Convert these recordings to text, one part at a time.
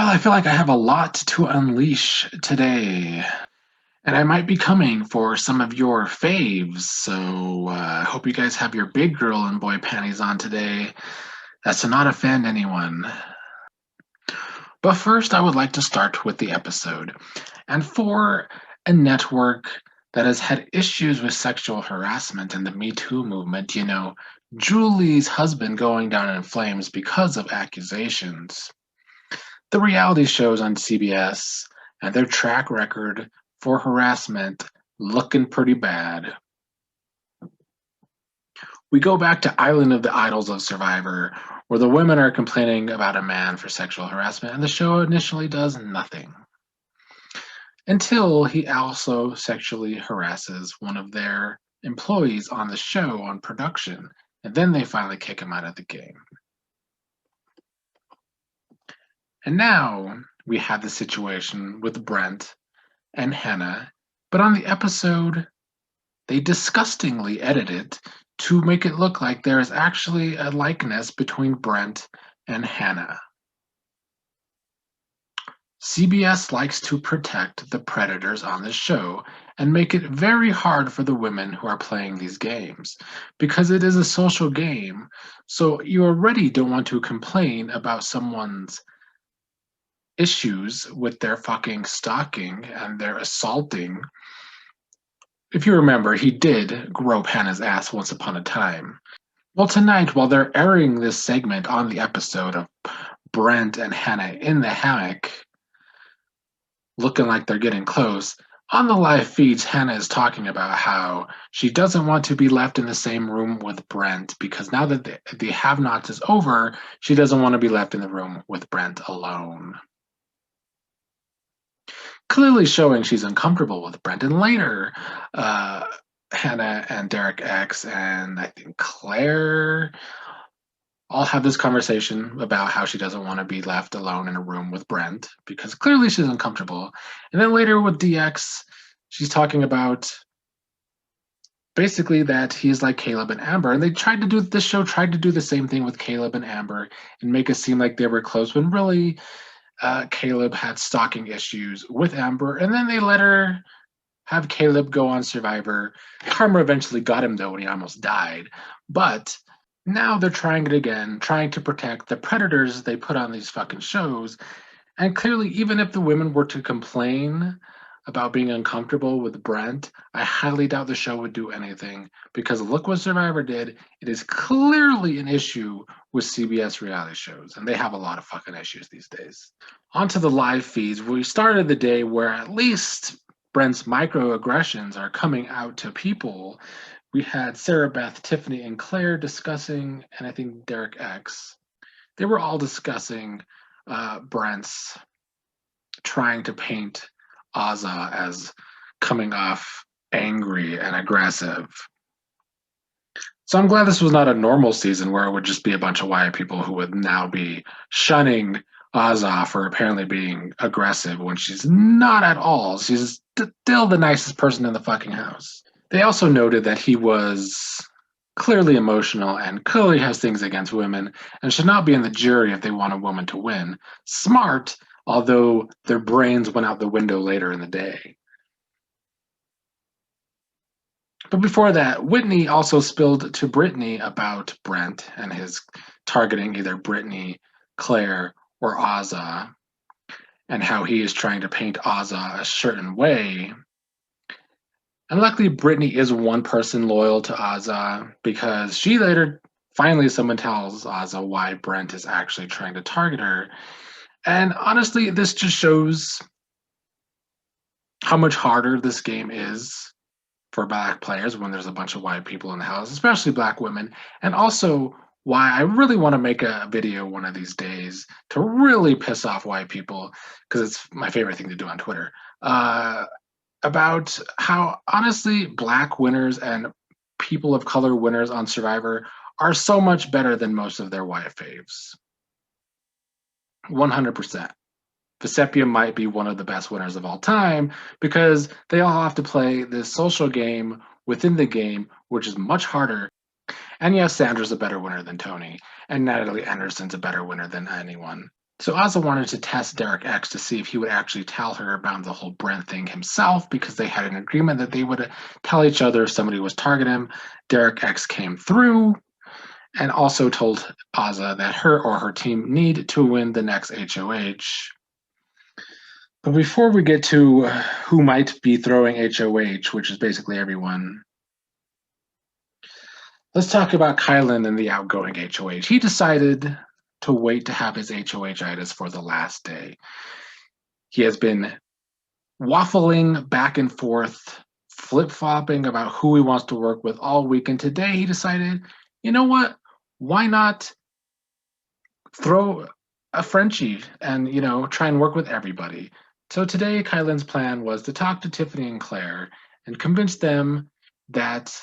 Well, I feel like I have a lot to unleash today, and I might be coming for some of your faves. So I hope you guys have your big girl and boy panties on today. That's to not offend anyone. But first, I would like to start with the episode. And for a network that has had issues with sexual harassment and the Me Too movement, Julie's husband going down in flames because of accusations. The reality shows on CBS and their track record for harassment looking pretty bad. We go back to Island of the Idols of Survivor, where the women are complaining about a man for sexual harassment, and the show initially does nothing. Until he also sexually harasses one of their employees on the show on production, and then they finally kick him out of the game. And now we have the situation with Brent and Hannah, but on the episode, they disgustingly edit it to make it look like there is actually a likeness between Brent and Hannah. CBS likes to protect the predators on the show and make it very hard for the women who are playing these games because it is a social game. So you already don't want to complain about someone's issues with their fucking stalking and their assaulting. If you remember, he did grope Hannah's ass once upon a time. Well, tonight, while they're airing this segment on the episode of Brent and Hannah in the hammock, looking like they're getting close, on the live feeds, Hannah is talking about how she doesn't want to be left in the same room with Brent because now that the have-nots is over, she doesn't want to be left in the room with Brent alone. Clearly showing she's uncomfortable with Brent. And later, Hannah and Derek X and I think Claire all have this conversation about how she doesn't want to be left alone in a room with Brent because clearly she's uncomfortable. And then later with DX, she's talking about basically that he's like Caleb and Amber. And this show tried to do the same thing with Caleb and Amber and make it seem like they were close when really Caleb had stalking issues with Amber, and then they let her have Caleb go on Survivor. Karma eventually got him though when he almost died. But now they're trying it again, trying to protect the predators they put on these fucking shows. And clearly, even if the women were to complain about being uncomfortable with Brent, I highly doubt the show would do anything because look what Survivor did. It is clearly an issue with CBS reality shows, and they have a lot of fucking issues these days. Onto the live feeds. We started the day where at least Brent's microaggressions are coming out to people. We had Sarah Beth, Tiffany, and Claire discussing, and I think Derek X. They were all discussing Brent's trying to paint Azza as coming off angry and aggressive. So I'm glad this was not a normal season where it would just be a bunch of white people who would now be shunning Azza for apparently being aggressive when she's not at all. She's still the nicest person in the fucking house. They also noted that he was clearly emotional and clearly has things against women and should not be in the jury if they want a woman to win. Smart, although their brains went out the window later in the day. But before that, Whitney also spilled to Brittany about Brent and his targeting either Brittany, Claire, or Azza, and how he is trying to paint Azza a certain way. And luckily, Brittany is one person loyal to Azza because she later, finally, someone tells Azza why Brent is actually trying to target her. And honestly, this just shows how much harder this game is for Black players when there's a bunch of white people in the house, especially Black women, and also why I really want to make a video one of these days to really piss off white people, because it's my favorite thing to do on Twitter, about how honestly Black winners and people of color winners on Survivor are so much better than most of their white faves. 100%. Vecepia might be one of the best winners of all time because they all have to play this social game within the game, which is much harder. And yes, Sandra's a better winner than Tony, and Natalie Anderson's a better winner than anyone. So Ozza wanted to test Derek X to see if he would actually tell her about the whole Brent thing himself, because they had an agreement that they would tell each other if somebody was targeting him. Derek X came through and also told Ozza that her or her team need to win the next HOH. But before we get to who might be throwing HOH, which is basically everyone, let's talk about Kylan and the outgoing HOH. He decided to wait to have his HOH-itis for the last day. He has been waffling back and forth, flip-flopping about who he wants to work with all week. And today he decided, you know what? Why not throw a Frenchie and, try and work with everybody? So today, Kylan's plan was to talk to Tiffany and Claire and convince them that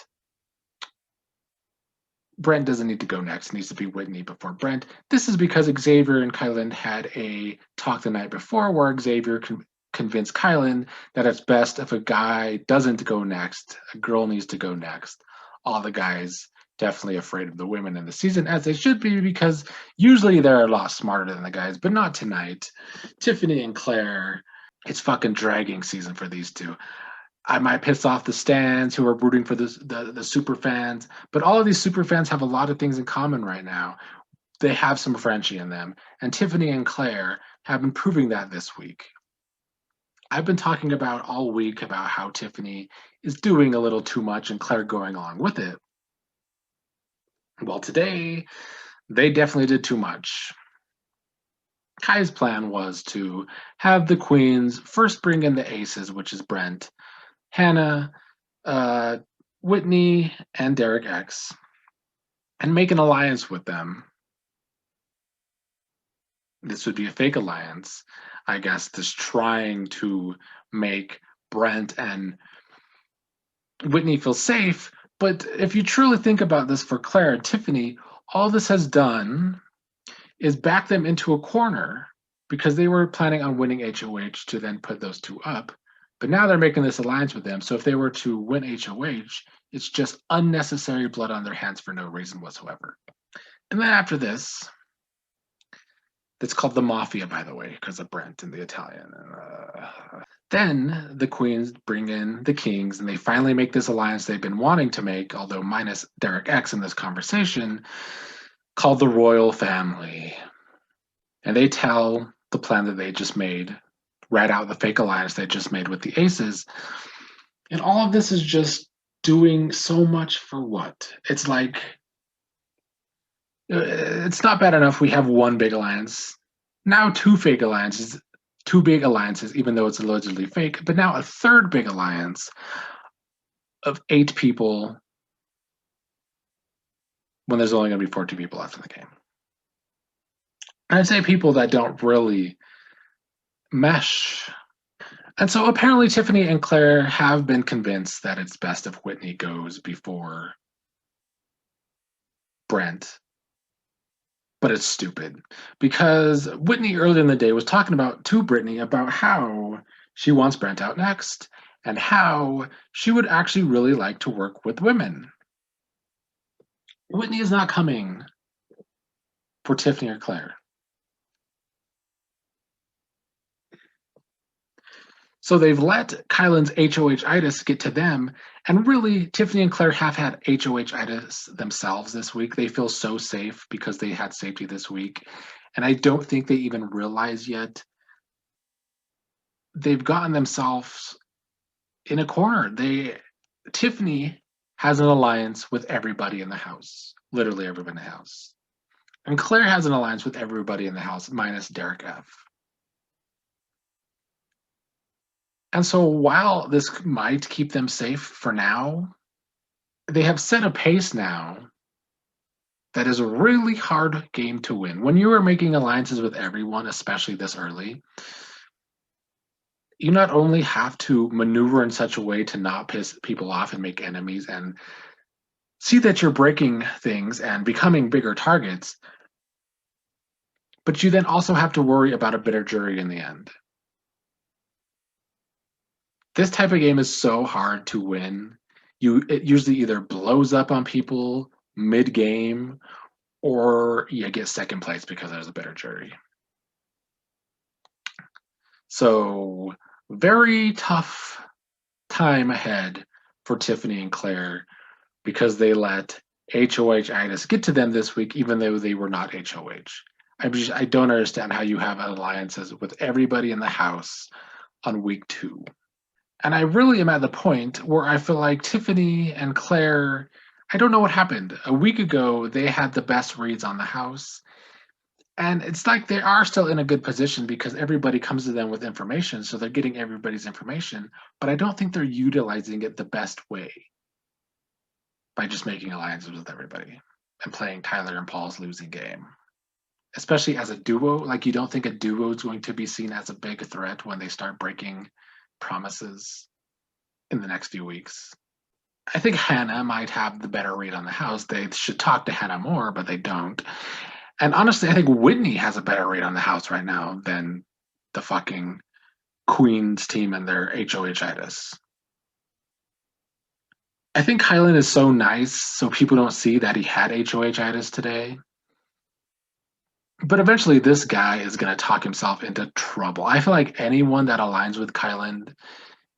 Brent doesn't need to go next. It needs to be Whitney before Brent. This is because Xavier and Kylan had a talk the night before where Xavier convinced Kylan that it's best if a guy doesn't go next, a girl needs to go next. All the guys definitely afraid of the women in the season, as they should be, because usually they're a lot smarter than the guys, but not tonight. Tiffany and Claire, it's fucking dragging season for these two. I might piss off the stands who are rooting for the super fans, but all of these super fans have a lot of things in common right now. They have some Frenchie in them, and Tiffany and Claire have been proving that this week. I've been talking about all week about how Tiffany is doing a little too much and Claire going along with it. Well, today, they definitely did too much. Kai's plan was to have the queens first bring in the aces, which is Brent, Hannah, Whitney, and Derek X, and make an alliance with them. This would be a fake alliance, I guess, this trying to make Brent and Whitney feel safe. But if you truly think about this for Claire and Tiffany, all this has done is back them into a corner, because they were planning on winning HOH to then put those two up. But now they're making this alliance with them. So if they were to win HOH, it's just unnecessary blood on their hands for no reason whatsoever. And then after this, it's called the Mafia, by the way, because of Brent and the Italian. Then the queens bring in the kings, and they finally make this alliance they've been wanting to make, although minus Derek X in this conversation, called the Royal Family. And they tell the plan that they just made, write out the fake alliance they just made with the aces. And all of this is just doing so much for what? It's like, it's not bad enough we have one big alliance. Now two fake alliances, two big alliances, even though it's allegedly fake, but now a third big alliance of 8 people when there's only going to be 14 people left in the game. I'd say people that don't really mesh. And so apparently Tiffany and Claire have been convinced that it's best if Whitney goes before Brent. But it's stupid, because Whitney earlier in the day was talking to Brittany about how she wants Brent out next and how she would actually really like to work with women. Whitney is not coming for Tiffany or Claire. So they've let Kylan's HOH-itis get to them, and really, Tiffany and Claire have had HOH-itis themselves this week. They feel so safe because they had safety this week, and I don't think they even realize yet they've gotten themselves in a corner. Tiffany has an alliance with everybody in the house, literally everybody in the house. And Claire has an alliance with everybody in the house, minus Derek F. And so while this might keep them safe for now, they have set a pace now that is a really hard game to win. When you are making alliances with everyone, especially this early, you not only have to maneuver in such a way to not piss people off and make enemies and see that you're breaking things and becoming bigger targets, but you then also have to worry about a bitter jury in the end. This type of game is so hard to win. It usually either blows up on people mid-game, or you get second place because there's a bitter jury. So very tough time ahead for Tiffany and Claire because they let HOH-itis get to them this week, even though they were not HOH. I don't understand how you have alliances with everybody in the house on week 2. And I really am at the point where I feel like Tiffany and Claire, I don't know what happened. A week ago, they had the best reads on the house. And it's like they are still in a good position because everybody comes to them with information. So they're getting everybody's information. But I don't think they're utilizing it the best way by just making alliances with everybody and playing Tyler and Paul's losing game. Especially as a duo, like you don't think a duo is going to be seen as a big threat when they start breaking promises in the next few weeks. I think Hannah might have the better read on the house. They should talk to Hannah more, but they don't. And honestly, I think Whitney has a better read on the house right now than the fucking Queens team and their HOH-itis. I think Kylan is so nice so people don't see that he had HOH-itis today. But eventually this guy is going to talk himself into trouble. I feel like anyone that aligns with Kylan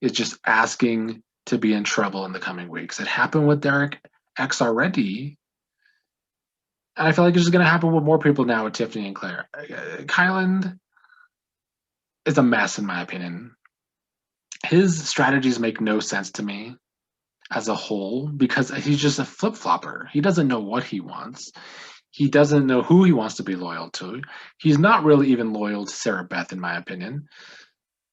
is just asking to be in trouble in the coming weeks. It happened with Derek X already. And I feel like it's just going to happen with more people now with Tiffany and Claire. Kylan is a mess, in my opinion. His strategies make no sense to me as a whole because he's just a flip-flopper. He doesn't know what he wants. He doesn't know who he wants to be loyal to. He's not really even loyal to Sarah Beth, in my opinion.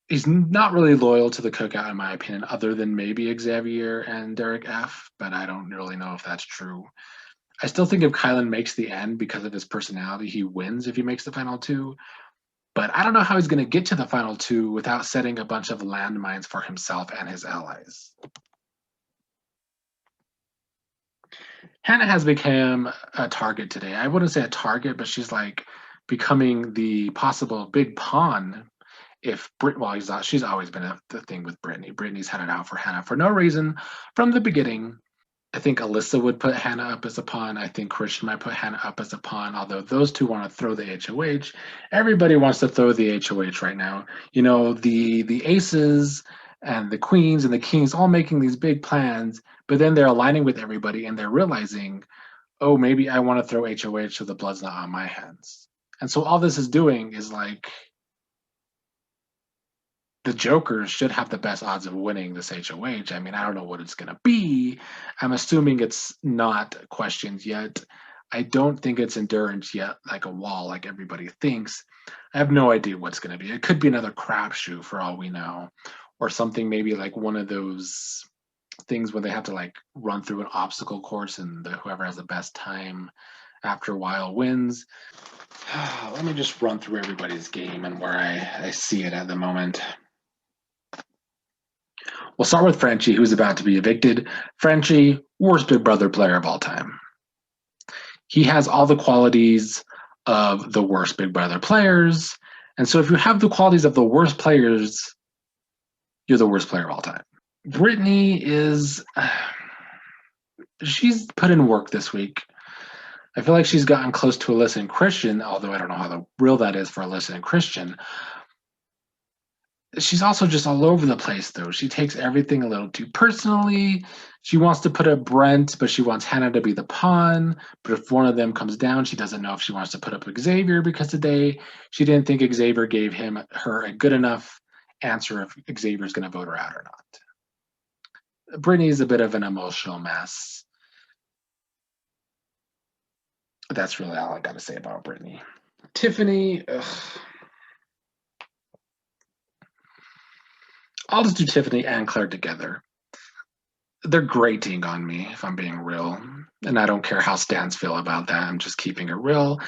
He's not really loyal to the cookout, in my opinion, other than maybe Xavier and Derek F, but I don't really know if that's true. I still think if Kylan makes the end because of his personality, he wins if he makes the final 2. But I don't know how he's going to get to the final 2 without setting a bunch of landmines for himself and his allies. Hannah has become a target today. I wouldn't say a target, but she's like becoming the possible big pawn if she's always been the thing with Brittany. Brittany's had it out for Hannah for no reason from the beginning. I think Alyssa would put Hannah up as a pawn. I think Christian might put Hannah up as a pawn, although those two want to throw the HOH. Everybody wants to throw the HOH right now. You know, the aces and the queens and the kings all making these big plans, but then they're aligning with everybody and they're realizing, oh, maybe I want to throw HOH so the blood's not on my hands. And so all this is doing is like, the Jokers should have the best odds of winning this HOH. I mean, I don't know what it's going to be. I'm assuming it's not questions yet. I don't think it's endurance yet, like a wall, like everybody thinks. I have no idea what's going to be. It could be another crapshoot for all we know, or something maybe like one of those things where they have to like run through an obstacle course and whoever has the best time after a while wins. Let me just run through everybody's game and where I see it at the moment. We'll start with Frenchie, who's about to be evicted. Frenchie, worst Big Brother player of all time. He has all the qualities of the worst Big Brother players. And so if you have the qualities of the worst players, you're the worst player of all time. Brittany she's put in work this week. I feel like she's gotten close to Alyssa and Christian, although I don't know how real that is for Alyssa and Christian. She's also just all over the place, though. She takes everything a little too personally. She wants to put up Brent, but she wants Hannah to be the pawn. But if one of them comes down, she doesn't know if she wants to put up Xavier because today she didn't think Xavier gave her a good enough answer if Xavier's going to vote her out or not. Brittany's a bit of an emotional mess. That's really all I got to say about Brittany. Tiffany, I'll just do Tiffany and Claire together. They're grating on me, if I'm being real. And I don't care how Stans feel about that. I'm just keeping it real.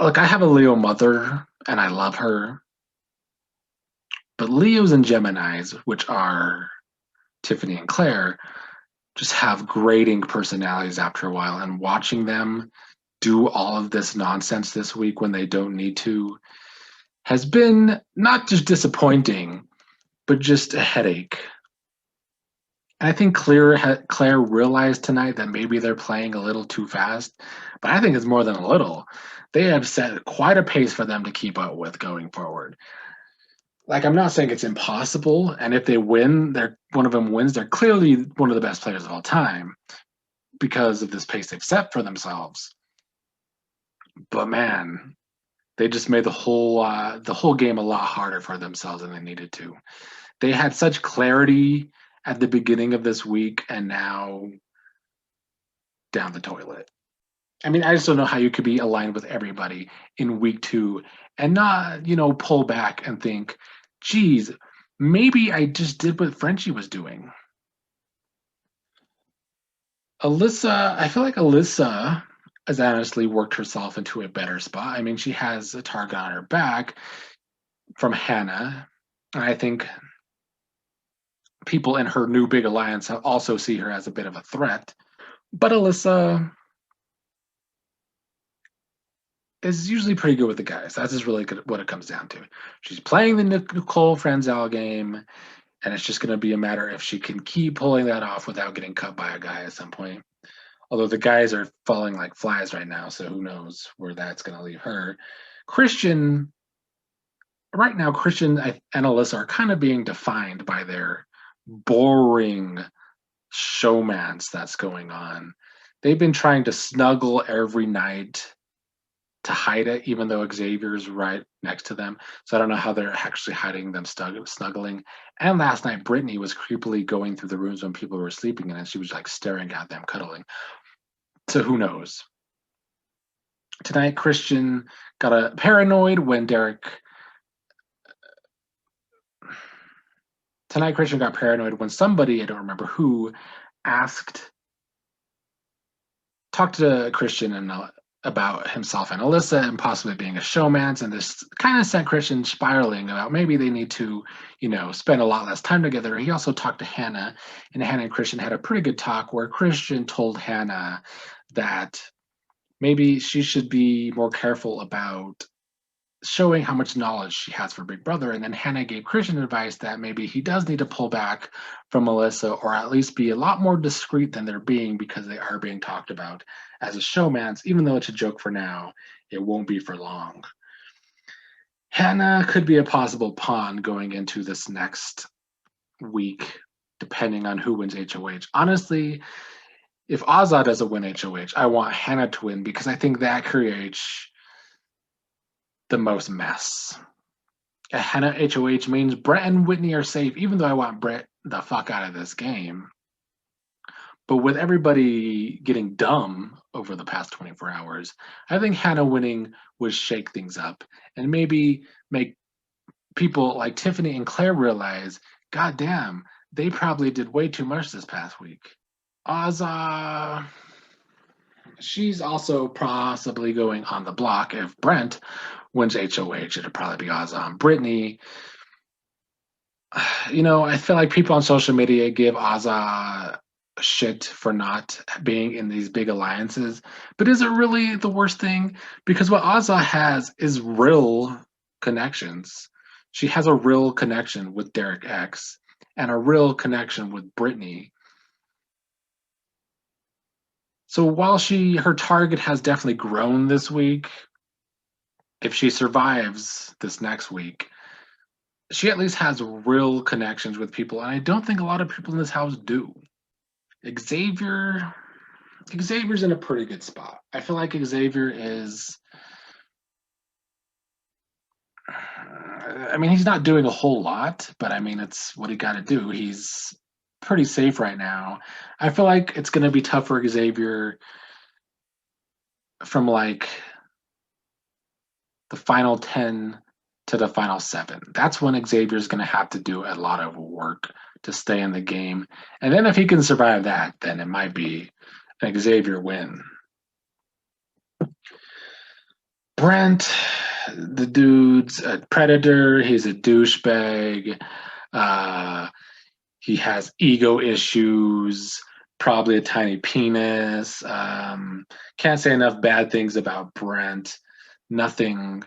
Look, I have a Leo mother, and I love her. But Leos and Geminis, which are Tiffany and Claire, just have grating personalities after a while. And watching them do all of this nonsense this week when they don't need to has been not just disappointing, but just a headache. And I think Claire realized tonight that maybe they're playing a little too fast, but I think it's more than a little. They have set quite a pace for them to keep up with going forward. Like, I'm not saying it's impossible, and if they win, they're one of them wins, they're clearly one of the best players of all time because of this pace they've set for themselves. But man, they just made the whole game a lot harder for themselves than they needed to. They had such clarity at the beginning of this week, and now down the toilet. I mean, I just don't know how you could be aligned with everybody in week 2 and not, pull back and think, geez, maybe I just did what Frenchie was doing. Alyssa, I feel like Alyssa has honestly worked herself into a better spot. I mean, she has a target on her back from Hannah. And I think people in her new big alliance also see her as a bit of a threat. But Alyssa is usually pretty good with the guys. That's just really good what it comes down to. She's playing the Nicole Franzel game, and it's just going to be a matter if she can keep pulling that off without getting cut by a guy at some point. Although the guys are falling like flies right now, so who knows where that's going to leave her. Christian, right now, Christian and Alyssa are kind of being defined by their boring showmance that's going on. They've been trying to snuggle every night to hide it, even though Xavier's right next to them. So I don't know how they're actually hiding them snuggling. And last night, Brittany was creepily going through the rooms when people were sleeping in, and she was like staring at them, cuddling. So who knows? Tonight, Christian got a paranoid when Derek. Tonight, Christian got paranoid when somebody, I don't remember who, talked to Christian and about himself and Alyssa and possibly being a showman, and this kind of sent Christian spiraling about maybe they need to, spend a lot less time together. He also talked to Hannah, and Hannah and Christian had a pretty good talk where Christian told Hannah that maybe she should be more careful about showing how much knowledge she has for Big Brother. And then Hannah gave Christian advice that maybe he does need to pull back from Melissa or at least be a lot more discreet than they're being because they are being talked about as a showmance. Even though it's a joke for now, it won't be for long. Hannah could be a possible pawn going into this next week, depending on who wins HOH. Honestly, if Azad doesn't win HOH, I want Hannah to win because I think that creates the most mess. Hannah HOH means Brett and Whitney are safe, even though I want Brett the fuck out of this game. But with everybody getting dumb over the past 24 hours, I think Hannah winning would shake things up and maybe make people like Tiffany and Claire realize, God damn, they probably did way too much this past week. Azza, she's also possibly going on the block. If Brent wins HOH, it'd probably be Azza and Brittany. I feel like people on social media give Azza shit for not being in these big alliances, but is it really the worst thing? Because what Azza has is real connections. She has a real connection with Derek X and a real connection with Brittany. So while her target has definitely grown this week, if she survives this next week, she at least has real connections with people, and I don't think a lot of people in this house do. Xavier's in a pretty good spot. I feel like Xavier is. I mean, he's not doing a whole lot, but I mean, it's what he got to do. He's pretty safe right now. I feel like it's going to be tough for Xavier from like the final 10 to the final 7. That's when Xavier's going to have to do a lot of work to stay in the game. And then if he can survive that, then it might be an Xavier win. Brent, the dude's a predator. He's a douchebag. He has ego issues, probably a tiny penis. Can't say enough bad things about Brent. Nothing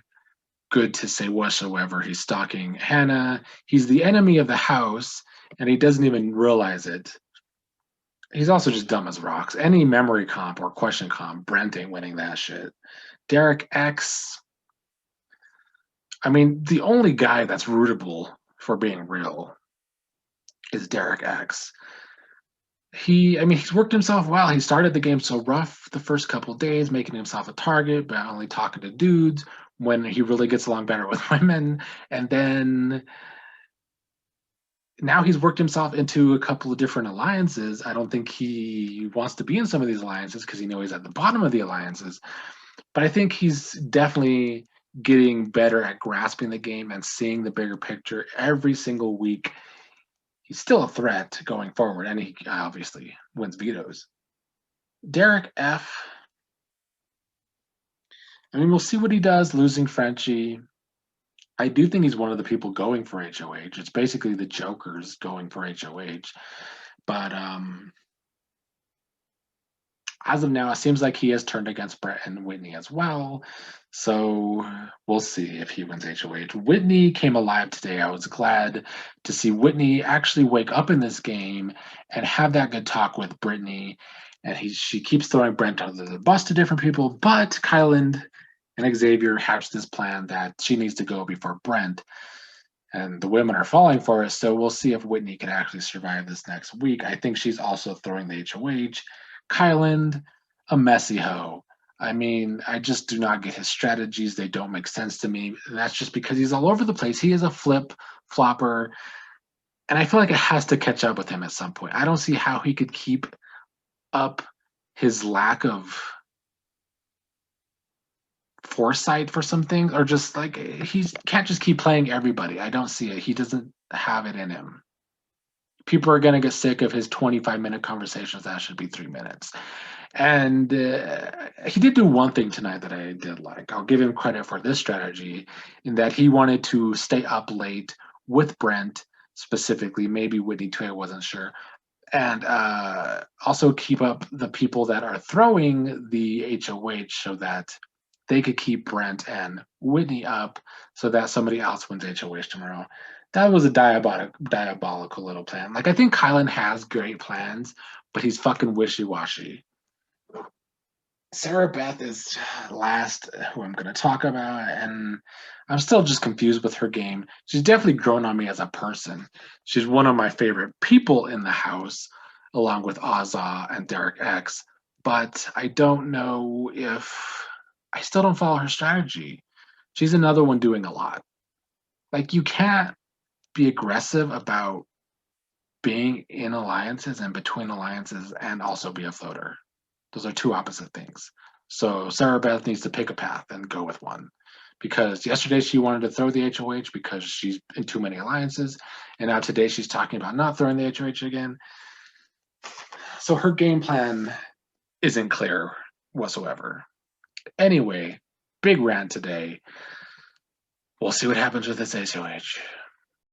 good to say whatsoever. He's stalking Hannah. He's the enemy of the house, and he doesn't even realize it. He's also just dumb as rocks. Any memory comp or question comp, Brent ain't winning that shit. Derek X, I mean, the only guy that's rootable for being real is Derek X. I mean, he's worked himself well. He started the game so rough the first couple of days, making himself a target, but only talking to dudes when he really gets along better with women. And then now he's worked himself into a couple of different alliances. I don't think he wants to be in some of these alliances because he knows he's at the bottom of the alliances. But I think he's definitely getting better at grasping the game and seeing the bigger picture every single week. He's still a threat going forward, and he obviously wins vetoes. Derek F. I mean, we'll see what he does losing Frenchie. I do think he's one of the people going for HOH. It's basically the Jokers going for HOH. But as of now, it seems like he has turned against Brett and Whitney as well. So we'll see if he wins HOH. Whitney came alive today. I was glad to see Whitney actually wake up in this game and have that good talk with Brittany. And she keeps throwing Brent under the bus to different people, but Kyland and Xavier hatched this plan that she needs to go before Brent. And the women are falling for it. So we'll see if Whitney can actually survive this next week. I think she's also throwing the HOH. Kyland, a messy hoe. I mean, I just do not get his strategies. They don't make sense to me. And that's just because he's all over the place. He is a flip flopper. And I feel like it has to catch up with him at some point. I don't see how he could keep up his lack of foresight for some things, or just like he can't just keep playing everybody. I don't see it. He doesn't have it in him. People are going to get sick of his 25-minute conversations that should be 3 minutes. And he did do one thing tonight that I did like. I'll give him credit for this strategy in that he wanted to stay up late with Brent specifically, maybe Whitney too, I wasn't sure, and also keep up the people that are throwing the HOH so that they could keep Brent and Whitney up so that somebody else wins HOH tomorrow. That was a diabolical little plan. Like, I think Kylan has great plans, but he's fucking wishy-washy. Sarah Beth is last, who I'm going to talk about, and I'm still just confused with her game. She's definitely grown on me as a person. She's one of my favorite people in the house, along with Azza and Derek X, but I don't know if I still don't follow her strategy. She's another one doing a lot. Like, you can't be aggressive about being in alliances and between alliances and also be a floater. Those are two opposite things. So Sarah Beth needs to pick a path and go with one. Because yesterday she wanted to throw the HOH because she's in too many alliances. And now today she's talking about not throwing the HOH again. So her game plan isn't clear whatsoever. Anyway, big rant today. We'll see what happens with this HOH.